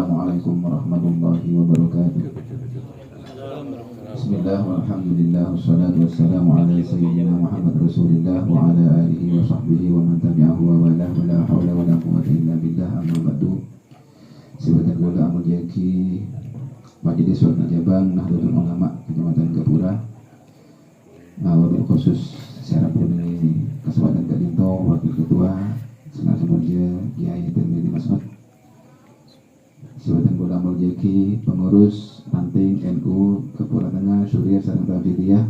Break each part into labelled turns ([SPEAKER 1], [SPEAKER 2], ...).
[SPEAKER 1] Assalamualaikum warahmatullahi wabarakatuh. Bismillah walhamdulillah wassalatu wassalamu ala sayyidina Muhammad Rasulillah wa ala alihi wa sahbihi wa man tabi'ahu wa wala wa la hawla wa la quwwata illa billah amma ba'du. Sebatan gula amal jaki Majelis Ulama Jabang Nahdlatul Ulama Kecamatan Gapura. Wabil khusus secara pribadi kesempatan Kadinto Wakil Ketua Senang Semulia Kiai Tirmidzi Mas'ud, Sebatan Gula Amal Jaki Pengurus Ranting NU Kepulauan Tengah Suriah Sarang Tafidiyah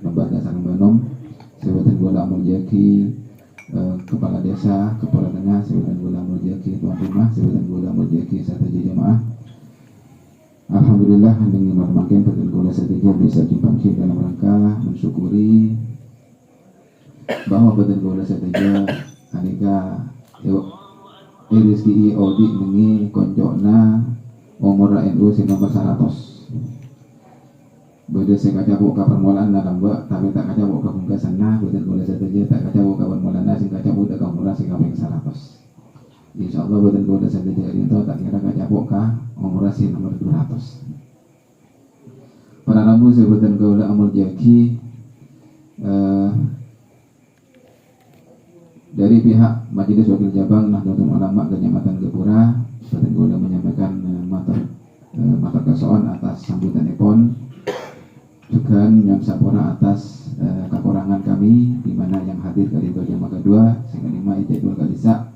[SPEAKER 1] Lembaga Sarang Banom, Sebatan Gula Amal Jaki Kepala Desa Kepulauan Tengah, Sebatan Gula Amal Jaki Tuan Rumah, Sebatan Gula Amal Jaki Serta Jemaah. Alhamdulillah dengan mermakin Sebatan Gula Serta bisa dibangkit dalam rangka mensyukuri bahwa Sebatan Gula Serta Anika rezeki audit nengi konjokna umur NU sing nomor 100. Beda saya kaca buka permulaan dalam buat tapi tak kaca buka pungkasan nah Sebatan Gula Serta tak kaca buka permulaan sing kaca buka umur sing kaping 100. Insyaallah Sebatan Gula Serta itu tak kira kaca buka umur sing nomor 200. Para namu Sebatan Gula Amal Jaki dari pihak Majelis Wakil Jabang Nahdlatul Ulama Kecamatan Gapura, Sebatan Gula menyampaikan matur kesoon atas sambutan epon, juga nyam sapora atas kekurangan kami di mana yang hadir kali jamaah kedua sehingga 5 Ijadul Kalisa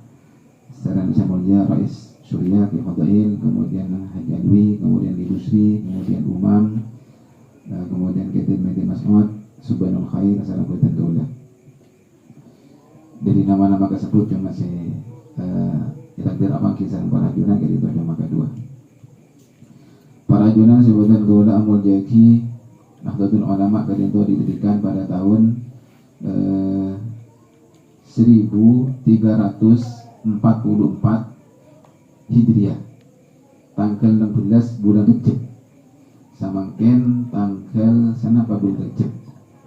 [SPEAKER 1] secara Indonesia Mulia Rais Surya Ki Fadail, kemudian Haji Adwi, kemudian Lidusri, kemudian Umam, kemudian Tirmidzi Mas'ud, Subhanul Khair, Assalamualaikum Gula. Jadi nama-nama tersebut cuma saya takdir abang kisah para junan dari itu jamaah kedua. Para junan Sebatan Gula Amal Jaki Nahdlatul Ulama Kadinto didirikan pada tahun 1344 Hijriah, tanggal 16 bulan Rejab, samangken tanggal sana bulan Rejab,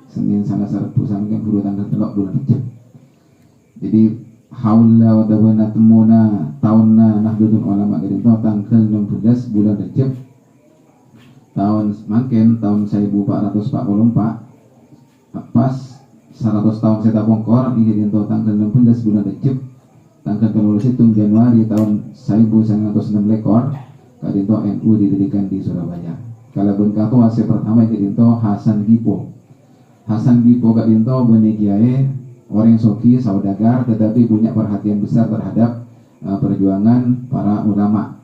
[SPEAKER 1] Senin salah satu samangken buru tanggal 3 bulan Rejab. Jadi haula wa dawana temuna tahunna Nahdlatul Ulama Kadinto tanggal 16 bulan Rejab tahun semangken tahun 1444 pas 100 tahun saya bongkor ini Kadinto tanggal 16 bulan Rejab tanggal 31 Januari tahun 1906 Kadinto NU didirikan di Surabaya. Kalau berkata asal pertama Kadinto Hasan Gipo Kadinto benih kiai orang soki saudagar tetapi punya perhatian besar terhadap perjuangan para ulama.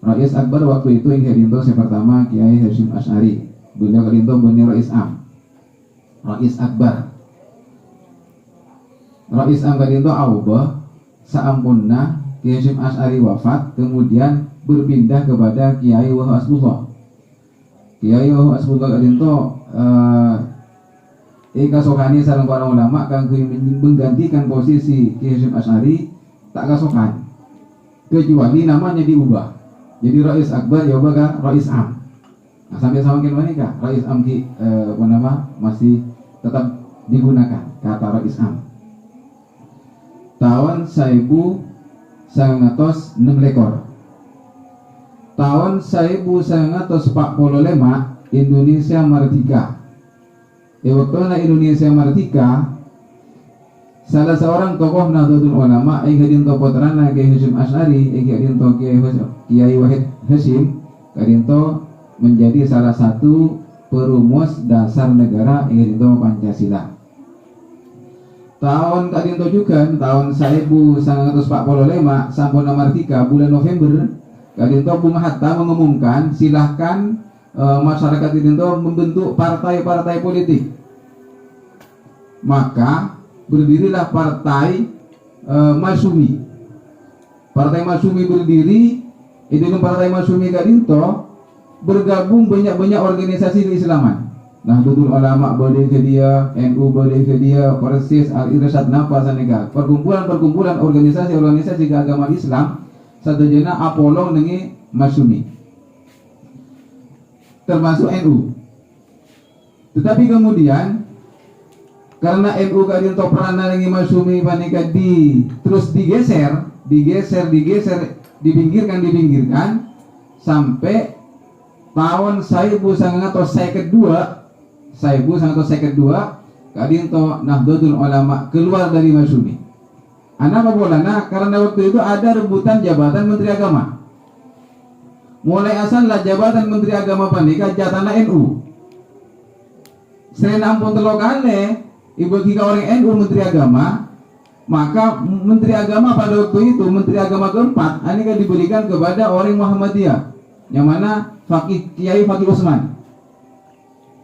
[SPEAKER 1] Rais Akbar waktu itu yang Kadinto yang pertama Kiai Hasyim Asy'ari. Beliau Kadinto benih Rais Akbar Kadinto Aubah saampunna Kiai Hasyim Asy'ari wafat, kemudian berpindah kepada Kiai Wahab Asbullah. Kiai Wahab Asbullah Kadinto kasokani sareng para ulama kang menggantikan posisi Kiai Hasyim Asy'ari tak kasokan kecuali namanya diubah jadi Rais Akbar ya ubah Rais Am. Nah, sampai samakin menikah Rais Am nama masih tetap digunakan kata Rais Am. Tahun 1906 tahun 1945 Indonesia merdeka. Waktu Indonesia merdeka, salah seorang tokoh Nahdlatul Ulama Kadinto putrana Kiai Hasyim Asy'ari Kadinto Kiai Wahid Hasyim Kadinto menjadi salah satu perumus dasar negara Kadinto Pancasila. Tahun Kadinto juga tahun 1945 sampun merdeka bulan November Kadinto Bung Hatta mengumumkan silahkan masyarakat Kadinto membentuk partai-partai politik. Maka berdirilah Partai Masyumi. Partai Masyumi berdiri, di dalam Partai Masyumi Kadinto bergabung banyak-banyak organisasi keislaman. Nahdlatul Ulama boleh ke dia, NU boleh ke dia, Persis, Al-Irsyad, Nafas, Aneka. Perkumpulan organisasi keagamaan Islam satu jena apolong dengan Masyumi, termasuk NU. Tetapi kemudian karena NU Kadinto pernah dengan Masyumi panika terus digeser dipinggirkan sampai tahun 1952 kadinto Nahdlatul Ulama keluar dari Masyumi. Anak bolana karena waktu itu ada rebutan jabatan Menteri Agama. Mulai asal lah jabatan Menteri Agama panika jatana NU. Selain ampun telokane ibu kika orang NU Menteri Agama, maka Menteri Agama pada waktu itu Menteri Agama keempat anika diberikan kepada orang Muhammadiyah, yang mana Kiai Fakih Usman.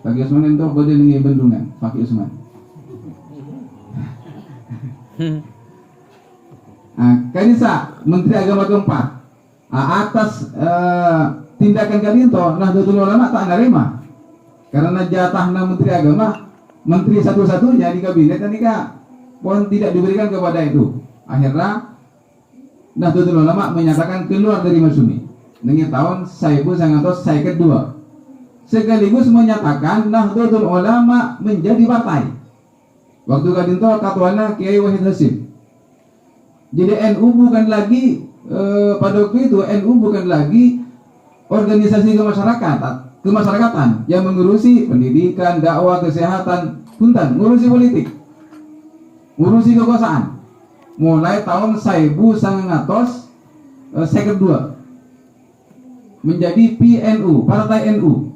[SPEAKER 1] Fakih Usman itu beda dengan bendungan Fakih Usman. Kanisa Menteri Agama keempat atas tindakan kadinto Nahdlatul Ulama tak nerima karena jatahna Menteri Agama, menteri satu-satunya di kabinet ketika pun tidak diberikan kepada itu. Akhirnya Nahdlatul Ulama menyatakan keluar dari Masyumi dengan tahun 1952, sekaligus menyatakan Nahdlatul Ulama menjadi partai. Waktu kadinto katuana Kiai Wahid Hasim. Jadi NU bukan lagi pada waktu itu NU bukan lagi organisasi kemasyarakatan yang mengurusi pendidikan, dakwah, kesehatan, punten, ngurusi politik, ngurusi kekuasaan. Mulai tahun 1952 menjadi PNU, Partai NU.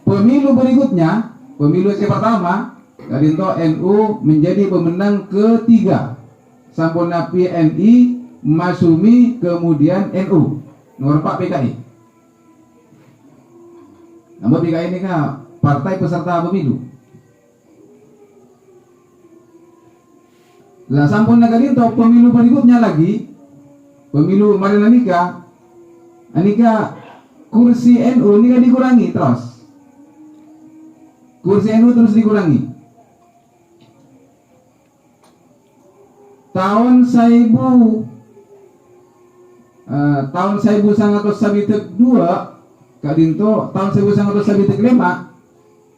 [SPEAKER 1] Pemilu berikutnya, pemilu yang pertama, kadinto NU menjadi pemenang ketiga. Sampurna PNI, Masyumi, kemudian NU. Nomor 4 PKI. Nama PKI ini kan partai peserta pemilu. Lah sampurna kadinto pemilu berikutnya lagi, pemilu Marina Anika kursi NU ini kan dikurangi terus. Kursi NU terus dikurangi. Tahun 1972 kadinto tahun 1975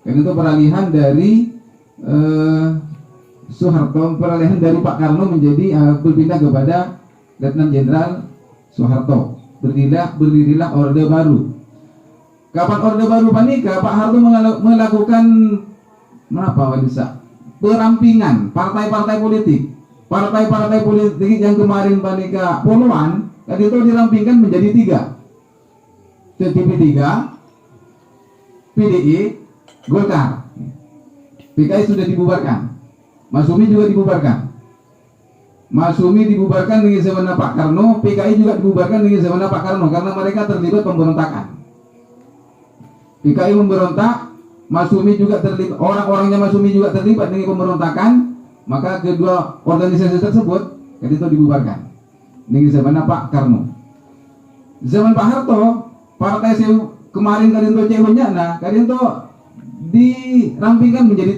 [SPEAKER 1] kadinto peralihan dari Soeharto, peralihan dari Pak Karno menjadi berpindah kepada Letnan Jenderal Soeharto. Berdirilah Orde Baru. Kapan Orde Baru panika Pak Harto melakukan perampingan partai-partai politik. Partai-partai politik yang kemarin panika puluhan, tadi itu dirampingkan menjadi 3. TTP 3, PDI, Golkar. PKI sudah dibubarkan. Masyumi juga dibubarkan. Masyumi dibubarkan dengan zaman Pak Karno, PKI juga dibubarkan dengan zaman Pak Karno karena mereka terlibat pemberontakan. PKI memberontak, Masyumi juga terlibat, orang-orangnya Masyumi juga terlibat dengan pemberontakan. Maka kedua organisasi tersebut itu dibubarkan dengan zaman Pak Karno. Zaman Pak Harto, partai kemarin kadinto ceweknya kadinto dirampingkan menjadi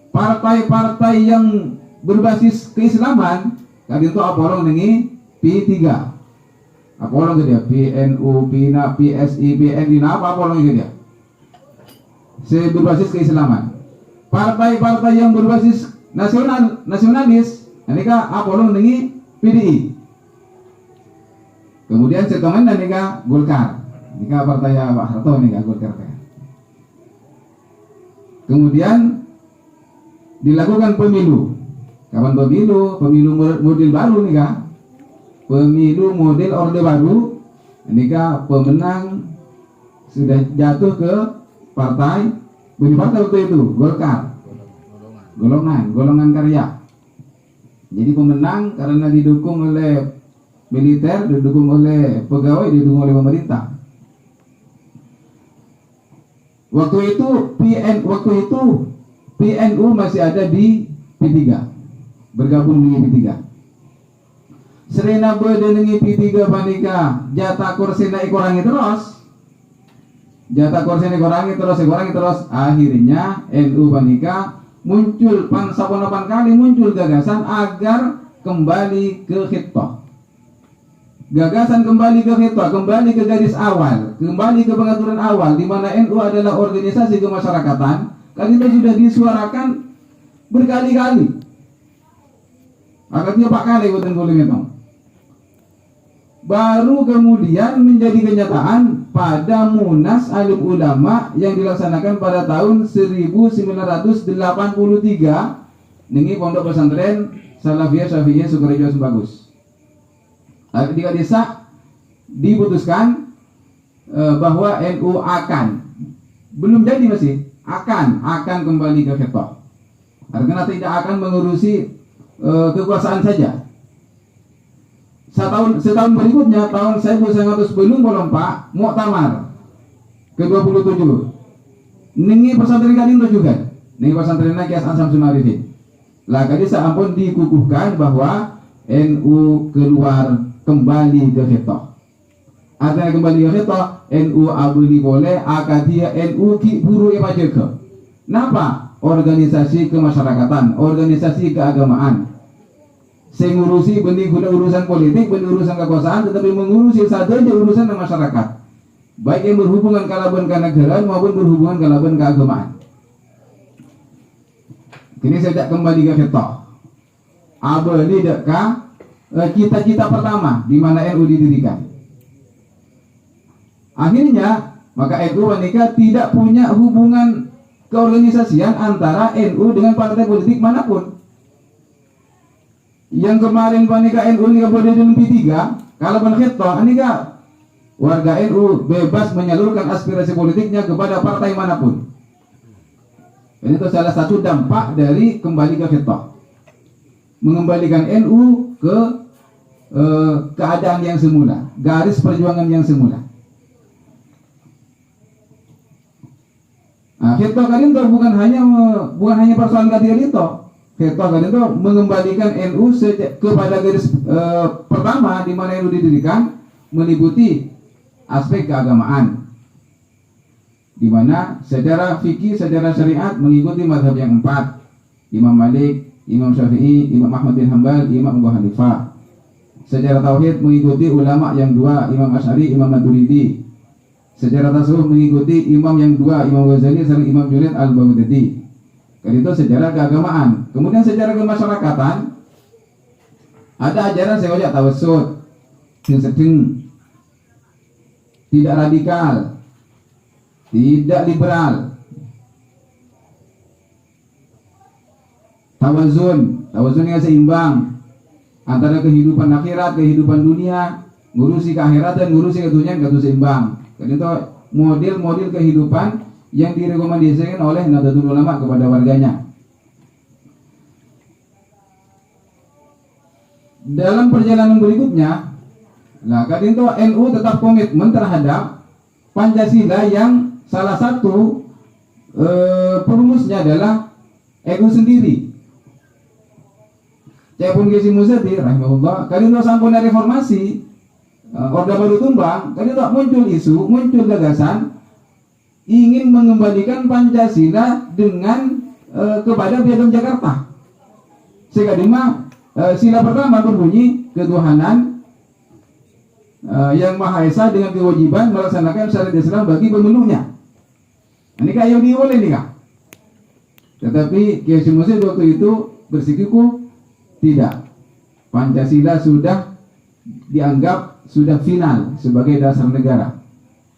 [SPEAKER 1] 3. Partai-partai yang berbasis keislaman kadinto apolong dengan P3. Apolong dia PNU, PINA, PSI, PNI, apa apolong dia? Berbasis keislaman. Partai-partai yang berbasis nasionalis, anika apolong dengan PDI. Kemudian setongan anika Golkar. Nika partai Pak Harto nika Golkar. Kemudian dilakukan pemilu. Kapan pemilu? Pemilu model baru nika. Pemilu model Orde Baru. Nika pemenang sudah jatuh ke partai waktu itu Golkar, golongan karya. Jadi pemenang karena didukung oleh militer, didukung oleh pegawai, didukung oleh pemerintah. Waktu itu PNU masih ada di P3, bergabung di P3. Serena berdengi P3 panika jatah kursi naik kurangi terus. Jatah kursi dikurangi terus, akhirnya NU panika muncul saponopan kali muncul gagasan agar kembali ke khitbah. Gagasan kembali ke khitbah, kembali ke garis awal, kembali ke pengaturan awal di mana NU adalah organisasi kemasyarakatan. Kan itu sudah disuarakan berkali-kali. Agak dia 4 kali boten kula ngitung. Baru kemudian menjadi kenyataan pada Munas Alim Ulama yang dilaksanakan pada tahun 1983 ning Pondok Pesantren Salafiyah Syafi'iyah Sukorejo Sembagus. Ketika desa diputuskan bahwa NU akan, belum jadi masih, akan kembali ke Khitoh. Artinya tidak akan mengurusi kekuasaan saja. Setahun berikutnya, tahun 1900 belum Pak Muktamar ke-27 ningi pesantren kadin juga, ningi pesantren Kias Ansam Sunarifin. Lah kadisa ampun dikukuhkan bahwa NU keluar kembali ke Khitoh. Artinya kembali ke Khitoh, NU abuli boleh akadia NU ki buru emajeke. Napa? Organisasi kemasyarakatan, organisasi keagamaan. Saya ngurusi benih guna urusan politik, benih urusan kekuasaan, tetapi mengurusi saja urusan masyarakat. Baik yang berhubungan kalaban kenegaraan maupun berhubungan kalaban keagamaan. Kini saya tak kembali ke Khitoh. Abali deka cita-cita pertama di mana NU didirikan. Akhirnya maka NU menikah tidak punya hubungan keorganisasian antara NU dengan partai politik manapun. Yang kemarin panika NU ni boleh di 3 kalau Khitoh anika warga NU bebas menyalurkan aspirasi politiknya kepada partai manapun. Ini itu salah satu dampak dari kembali ke Khitoh, mengembalikan NU ke keadaan yang semula, garis perjuangan yang semula. Nah, Khitoh kali itu bukan hanya persoalan ketiga itu. Khitoh kali itu mengembalikan NU kepada garis pertama di mana NU didirikan, meliputi aspek keagamaan, di mana secara fikih, secara syariat mengikuti mazhab yang 4, Imam Malik, Imam Syafi'i, Imam Ahmad bin Hanbal, Imam Abu Hanifah. Secara tauhid mengikuti ulama yang 2, Imam Asy'ari, Imam Maturidi. Secara tasawuf mengikuti imam yang 2, Imam Ghazali dan Imam Junaid Al-Baghdadi. Kan itu secara keagamaan. Kemudian secara kemasyarakatan ada ajaran saya tawassul, sedang, tidak radikal, tidak liberal, tawazun yang seimbang antara kehidupan akhirat, kehidupan dunia, ngurusi ke akhirat dan ngurusi ke dunia, itu seimbang. Dan itu model-model kehidupan yang direkomendasikan oleh Nahdlatul Ulama kepada warganya. Dalam perjalanan berikutnya, nah kadin itu NU tetap komitmen terhadap Pancasila yang salah satu perumusnya adalah NU sendiri. Cepun Gesi Muzadi rahimahullah, kadin itu sampun reformasi, Orde Baru tumbang, kadin itu muncul isu, muncul gagasan ingin mengembalikan Pancasila dengan kepada Piagam Jakarta. Sehingga sila pertama berbunyi ketuhanan yang Maha Esa dengan kewajiban melaksanakan syariat Islam bagi pemeluknya. Ini kayak yang dioleh nih kak. Tetapi Kiai Hasyim Muzadi waktu itu bersikukuh tidak. Pancasila sudah dianggap sudah final sebagai dasar negara.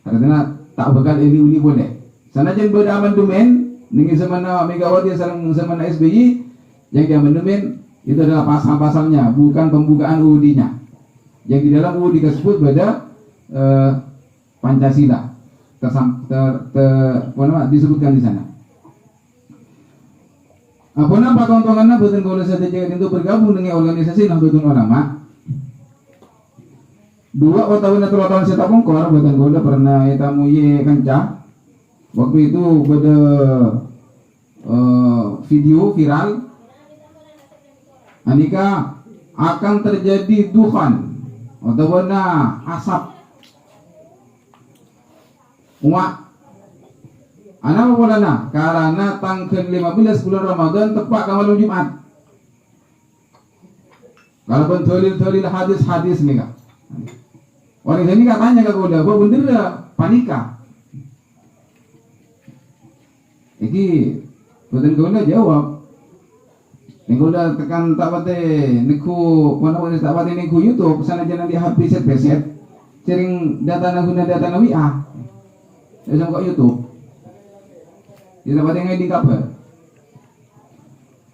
[SPEAKER 1] Artinya tak bakal uli boleh. Sana jen beda amandemen dengan semana Megawati sareng semana SBY yang di amandemen itu adalah pasal-pasalnya, bukan pembukaan UUD-nya. Yang di dalam UUD tersebut beda Pancasila disebutkan di sana. Apa nampak keuntungannya bukan kalau saya itu bergabung dengan organisasi Nahdlatul Ulama. 2 tahun saya pongkor bukan gue udah pernah tamu ye kancah. Waktu itu pada video viral anika akan terjadi duhan atau asap uak anak apa karena tanggal 15 bulan Ramadan tepat ke malam Jumat. Kalau pun dalil hadis nih kak. Orang ini katanya kak udah gua bener panika. Iki bukan kau jawab. udah tekan tak pate niku mana boleh tak pate niku YouTube sana jangan di HP set sering data na guna data na WA. Ya sama kok YouTube. Di tak pate ngai di kabar.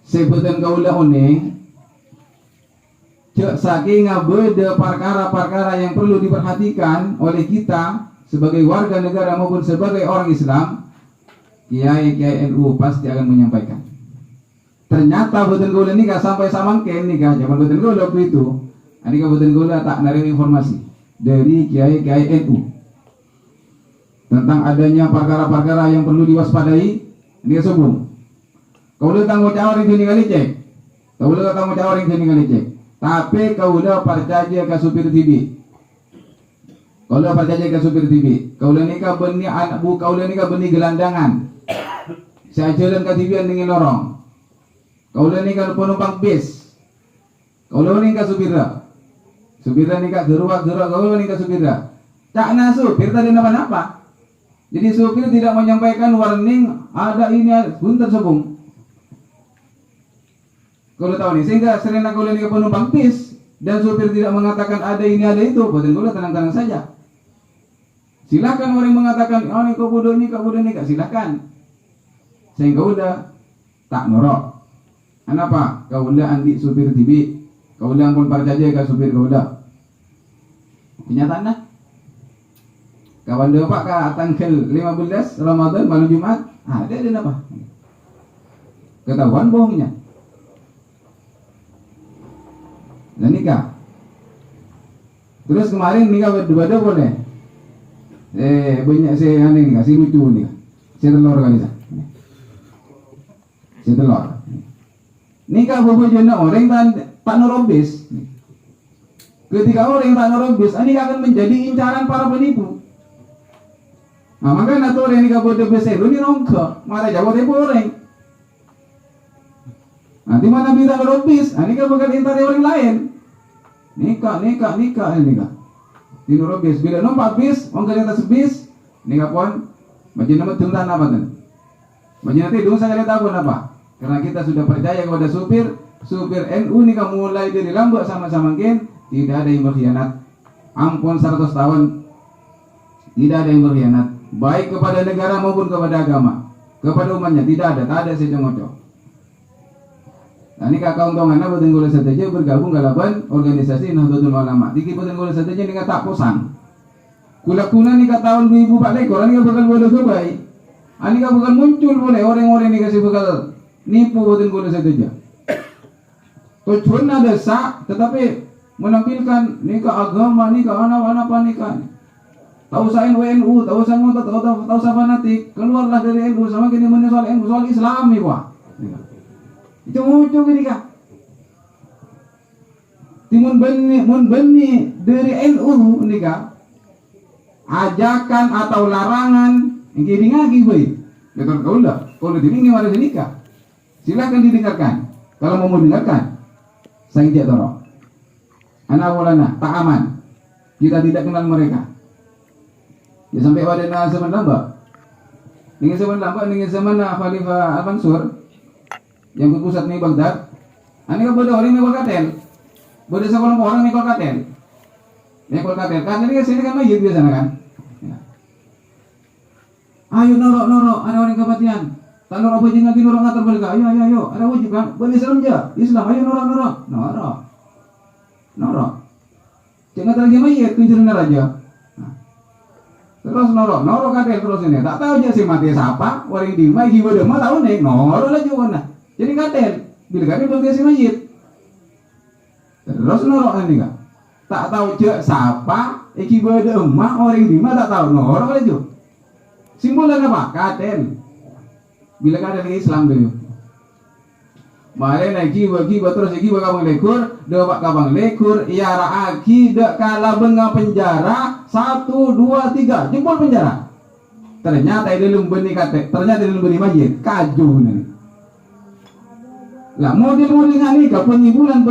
[SPEAKER 1] Sebutan kaula oning cek saking ngabede perkara-perkara yang perlu diperhatikan oleh kita sebagai warga negara maupun sebagai orang Islam, kiai NU pasti akan menyampaikan. Ternyata boten kaula nikah sampai samangken nikah zaman boten kaula waktu itu. Anika boten kaula tak nerima informasi dari kiai NU tentang adanya perkara-perkara yang perlu diwaspadai. Dia sobong. Kaula tanggung jawab itu ningali cek. Kaula tanggung jawab itu ningali cek. Tapi kaula percaya ke supir TV. Kaula percaya ke supir TV. Kaula nikah benih anak bu kaula nikah benih gelandangan. Saya jalan ke TV dengan lorong. Kaula nikah penumpang bis. Kaula nikah supirra. Supirra nikah geruak kaula nikah supirra. Cak na supir tadi napa-napa. Jadi supir tidak menyampaikan warning ada ini punten sobong. Kaula tahu nih sehingga serena kaula nikah penumpang bis dan supir tidak mengatakan ada ini ada itu, boten kaula tenang-tenang saja. Silakan orang mengatakan oh ini kau bodoh nikah silakan. Sehingga udah tak norok. Kenapa? Kaula andi supir TV. Kaula pun percaya ke supir kaula. Kenyataan nah. Kawan dia pak ka tanggal 15 Ramadan malam Jumat. Ada apa? Ketahuan bohongnya. Dan nikah. Terus kemarin nikah berdua boleh. Banyak saya aneh nikah, si lucu nikah. Saya telur kali sah. Saya telur. Nikah bobo jana orang tak norobis. Ketika orang tak norobis, ini akan menjadi incaran para penipu. Nah, maka nato orang nikah bodo besar, ini nongke, marah jawab dia orang. Nanti mana bisa norobis, ini kan bukan intari orang lain. Nikah. Di norobis, bila nompak bis, orang kereta sebis, nikah pun, macam nama tuntan apa kan? Macam nanti dong saya tahu apa? Karena kita sudah percaya kepada supir NU nikah mulai dari lambak sama-sama mungkin tidak ada yang berkhianat. Ampun 100 tahun tidak ada yang berkhianat, baik kepada negara maupun kepada agama, kepada umatnya tidak ada secongocok. Nah ini kakak untungan apa boten kula sateja bergabung kalaban organisasi Nahdlatul Ulama. Diki boten kula sateja nika tak posang. Kula-kula nika tahun 2004 lekor nika bakal bodoh kebai. Anika bakal muncul boleh orang-orang nika si bakal nipu boten kula sateja. Tujuan ada sak tetapi menampilkan nikah agama, nikah anak-anak nikah. Tahu saya NU, tahu saya ngotot, tahu saya fanatik, keluarlah dari NU sama kini menyesal NU soal Islam nih wah. Itu muncul nikah. Timun beni dari NU nikah. Ajakan atau larangan yang kiri ngagi boy. Betul kau dah. Kalau didengar mana nikah. Silakan didengarkan. Kalau mau mendengarkan, saya tidak dorong. Anak walana tak aman. Kita tidak kenal mereka. Ya sampai pada zaman lamba. Dengan zaman Khalifah Al-Mansur yang berpusat di Baghdad. Ini kan bodoh orang mekol katel. Bodoh sekelompok orang mekol katel. Kan ini sini kan mayit biasanya kan. Ya. Ayo norok, ada orang kebatian. Tak norok bajing lagi norok ngatar balik. Ayo, ada wajib kan? Boleh Islam aja. Islam, ayo norok. Jangan lagi mayit kunjungan raja. Terus norok katel terus ini. Tak tahu aja si mati siapa, orang di mai bodoh mah tahu nih. Norok aja warna. Jadi katel, bila katel belum si mayit. Terus norok ini kan. Tak tahu je siapa, bodoh mah orang di mah tak tahu norok aja. Simbolnya apa? Katel. Bila katel Islam dulu. Mare na giba terus giba kabang lekur, dua kabang lekur, iara aki dek kala benga penjara 1, 2, 3 jempol penjara. Ternyata dalam benih kate, ternyata dalam benih masjid kaju nih. Lah model ini kan penipuan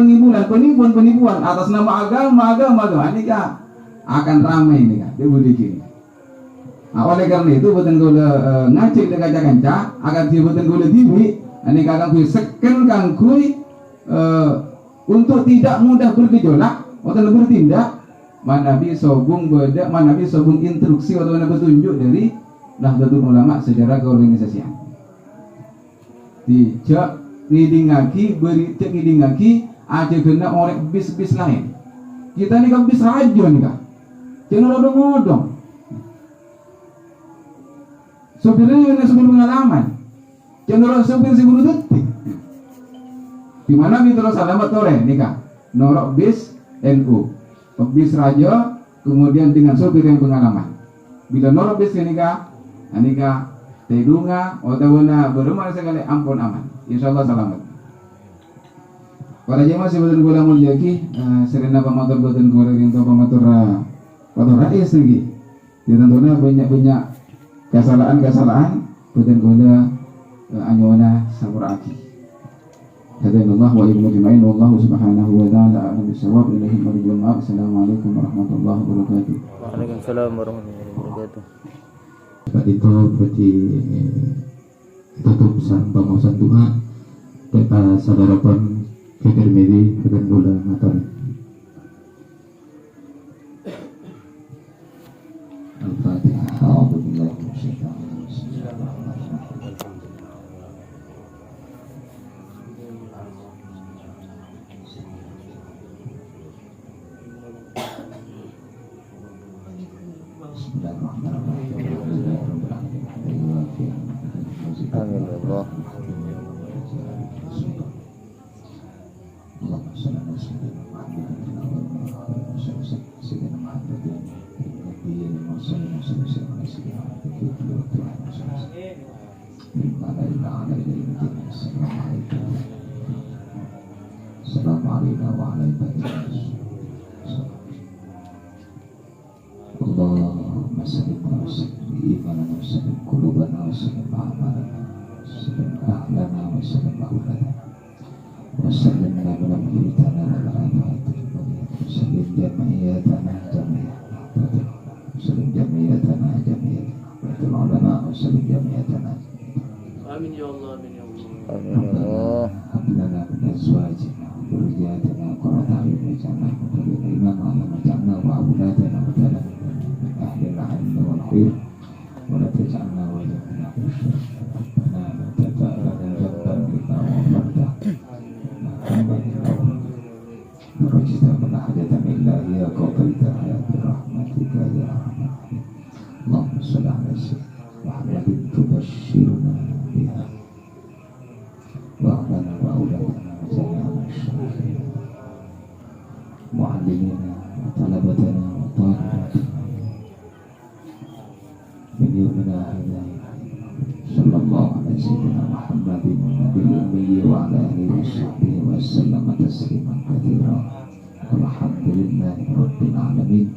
[SPEAKER 1] atas nama agama ini kan akan ramai ini kan dibudiki. Nah, oleh karena itu boten kula ngajik dekat kanca agar si boten kula diwi. Ini kakang kui seken kang kui untuk tidak mudah bergejolak atau bertindak, Nabi sobung beda, Nabi sobung instruksi atau petunjuk dari Nahdlatul Ulama secara keorganisasian. Tidak ngidingaki, beri cek ngidingaki aja kena orek bis-bis lain. Kita nih kan bis raja nih kak, jangan odong-odong. Sopirnya yang sebelum pengalaman, jangan sopir sebelum detik. Di mana kita terus alamat tore nih kak, norok bis NU, bis raja, kemudian dengan sopir yang pengalaman. Bila norok bis ini kak, tedunga, otawuna berumah sekali ampun aman, insyaallah selamat. Para jemaah sebutan gula mulyaki, serena pamatur buatan gula yang tahu pamatur rais lagi. Ya tentunya banyak kesalahan buatan gula anyona saburaki. Hadanallah wa ibnu jima'in wallahu subhanahu wa ta'ala a'lam bisawab. Ilahi marjul ma'ab. Assalamualaikum warahmatullahi wabarakatuh.
[SPEAKER 2] Waalaikumsalam warahmatullahi wabarakatuh.
[SPEAKER 3] Pak itu berarti tutup sang pengawasan Tuhan kita saudara pun Fikir Medi dan Gula Matori.
[SPEAKER 1] Al-Fatihah. A'udzubillahi minasyaitonir rajim.
[SPEAKER 2] Amin ya Allah.
[SPEAKER 1] Allahumma sallim wa sallim imanana wa sallim qulubana wa sallim a'malana sallim ahlana wa sallim awladana wa sallim lana militana wa la'afatina wa sallim jamiyatana wa sallim jamiyatana wa ulama wa sallim jamiyatana. Amin ya Allah, amin ya Allah.
[SPEAKER 2] Amin ya Allah.
[SPEAKER 1] Hablana min azwajina wa dhurriyyatina qurrata a'yun waj'alna lil-muttaqina imama waj'alna wa awladana mudana أهل العلم والخير ولا تجعلنا ولينا بالشر ربنا لا تدع لنا ذنبا إلا غفرته فرجت من حاجة إلا هي قضيتها برحمتك يا أرحم الراحمين. اللهم صل على سيدنا محمد تبشرنا بها وأهلنا وأولادنا وجميع المشايخ معلمينا وطلبتنا وطالباتنا من يومنا هذا. صلى الله على سيدنا محمد النبي الأمي وعلى آله وصحبه وسلم تسليما كثيرا والحمد لله رب العالمين.